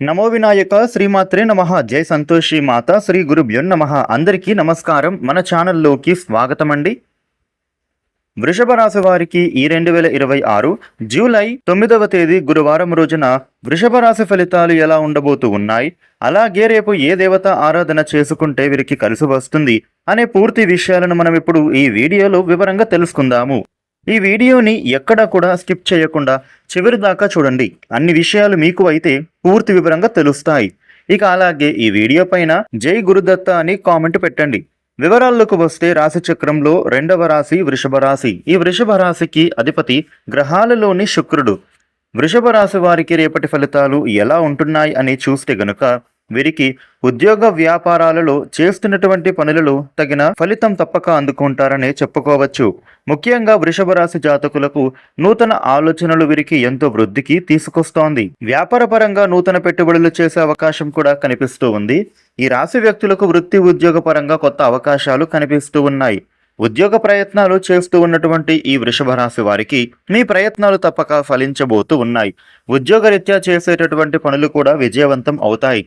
నమో వినాయక శ్రీమాత్రే నమః. జై సంతోషి మాత శ్రీ గురుభ్యో నమః. అందరికీ నమస్కారం. మన ఛానల్లోకి స్వాగతం అండి. వృషభ రాశి వారికి ఈ 2026 జూలై 9వ తేదీ గురువారం రోజున వృషభ రాశి ఫలితాలు ఎలా ఉండబోతూ ఉన్నాయి, అలాగే రేపు ఏ దేవత ఆరాధన చేసుకుంటే వీరికి కలిసి వస్తుంది అనే పూర్తి విషయాలను మనం ఇప్పుడు ఈ వీడియోలో వివరంగా తెలుసుకుందాము. ఈ వీడియోని ఎక్కడా కూడా స్కిప్ చేయకుండా చివరి దాకా చూడండి. అన్ని విషయాలు మీకు అయితే పూర్తి వివరంగా తెలుస్తాయి. ఇక అలాగే ఈ వీడియో పైన జై గురుదత్త అని కామెంట్ పెట్టండి. వివరాల్లోకి వస్తే రాశి చక్రంలో 2వ రాశి వృషభ రాశి. ఈ వృషభ రాశికి అధిపతి గ్రహాలలోని శుక్రుడు. వృషభ రాశి వారికి రేపటి ఫలితాలు ఎలా ఉంటున్నాయి అని చూస్తే గనుక వీరికి ఉద్యోగ వ్యాపారాలలో చేస్తున్నటువంటి పనులలో తగిన ఫలితం తప్పక అందుకుంటారనే చెప్పుకోవచ్చు. ముఖ్యంగా వృషభ రాశి జాతకులకు నూతన ఆలోచనలు వీరికి ఎంతో వృద్ధికి తీసుకొస్తోంది. వ్యాపార పరంగా నూతన పెట్టుబడులు చేసే అవకాశం కూడా కనిపిస్తూ ఉంది. ఈ రాశి వ్యక్తులకు వృత్తి ఉద్యోగ పరంగా కొత్త అవకాశాలు కనిపిస్తూ ఉన్నాయి. ఉద్యోగ ప్రయత్నాలు చేస్తూ ఉన్నటువంటి ఈ వృషభ రాశి వారికి మీ ప్రయత్నాలు తప్పక ఫలించబోతూ ఉన్నాయి. ఉద్యోగరీత్యా చేసేటటువంటి పనులు కూడా విజయవంతం అవుతాయి.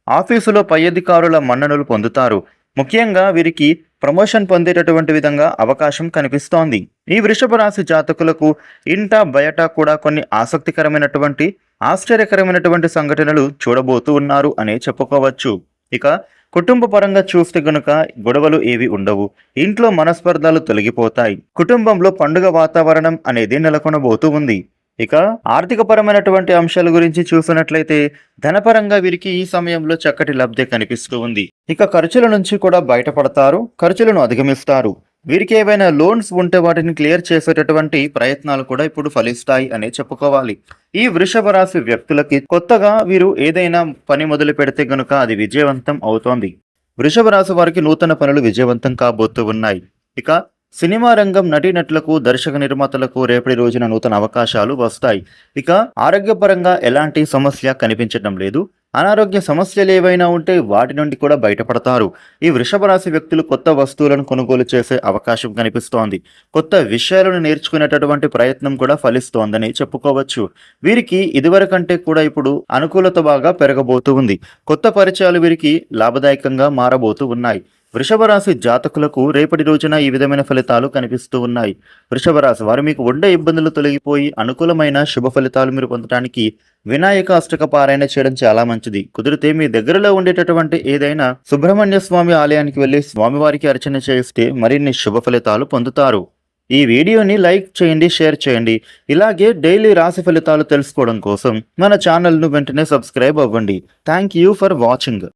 ఆఫీసులో పై అధికారుల మన్ననలు పొందుతారు. ముఖ్యంగా వీరికి ప్రమోషన్ పొందేటటువంటి విధంగా అవకాశం కనిపిస్తోంది. ఈ వృషభ రాశి జాతకులకు ఇంట బయట కూడా కొన్ని ఆసక్తికరమైనటువంటి ఆశ్చర్యకరమైనటువంటి సంఘటనలు చూడబోతూ ఉన్నారు అనే చెప్పుకోవచ్చు. ఇక కుటుంబ పరంగా చూస్తే గనుక గొడవలు ఏవి ఉండవు. ఇంట్లో మనస్పర్ధాలు తొలగిపోతాయి. కుటుంబంలో పండుగ వాతావరణం అనేది నెలకొనబోతూ ఉంది. ఇక ఆర్థిక పరమైనటువంటి అంశాల గురించి చూసినట్లయితే ధనపరంగా వీరికి ఈ సమయంలో చక్కటి లబ్ధి కనిపిస్తూ ఉంది. ఇక ఖర్చుల నుంచి కూడా బయటపడతారు. ఖర్చులను అధిగమిస్తారు. వీరికి ఏవైనా లోన్స్ ఉంటే వాటిని క్లియర్ చేసేటటువంటి ప్రయత్నాలు కూడా ఇప్పుడు ఫలిస్తాయి అనే చెప్పుకోవాలి. ఈ వృషభ రాశి వ్యక్తులకి కొత్తగా వీరు ఏదైనా పని మొదలు పెడితే గనుక అది విజయవంతం అవుతోంది. వృషభ రాశి వారికి నూతన పనులు విజయవంతం కాబోతూ ఉన్నాయి. ఇక సినిమా రంగం నటీనటులకు, దర్శక నిర్మాతలకు రేపటి రోజున నూతన అవకాశాలు వస్తాయి. ఇక ఆరోగ్యపరంగా ఎలాంటి సమస్య కనిపించడం లేదు. అనారోగ్య సమస్యలు ఏవైనా ఉంటే వాటి నుండి కూడా బయటపడతారు. ఈ వృషభ రాశి వ్యక్తులు కొత్త వస్తువులను కొనుగోలు చేసే అవకాశం కనిపిస్తోంది. కొత్త విషయాలను నేర్చుకునేటటువంటి ప్రయత్నం కూడా ఫలిస్తోందని చెప్పుకోవచ్చు. వీరికి ఇదివరకంటే కూడా ఇప్పుడు అనుకూలత బాగా పెరగబోతూ ఉంది. కొత్త పరిచయాలు వీరికి లాభదాయకంగా మారబోతూ ఉన్నాయి. వృషభ రాశి జాతకులకు రేపటి రోజున ఈ విధమైన ఫలితాలు కనిపిస్తూ ఉన్నాయి. వృషభ రాశి వారు మీకు ఉండే ఇబ్బందులు తొలగిపోయి అనుకూలమైన శుభ ఫలితాలు మీరు పొందడానికి వినాయక అష్టక పారాయణ చేయడం చాలా మంచిది. కుదిరితే మీ దగ్గరలో ఉండేటటువంటి ఏదైనా సుబ్రహ్మణ్య స్వామి ఆలయానికి వెళ్లి స్వామివారికి అర్చన చేస్తే మరిన్ని శుభ ఫలితాలు పొందుతారు. ఈ వీడియోని లైక్ చేయండి, షేర్ చేయండి. ఇలాగే డైలీ రాశి ఫలితాలు తెలుసుకోవడం కోసం మన ఛానల్ను వెంటనే సబ్స్క్రైబ్ అవ్వండి. Thank you for watching.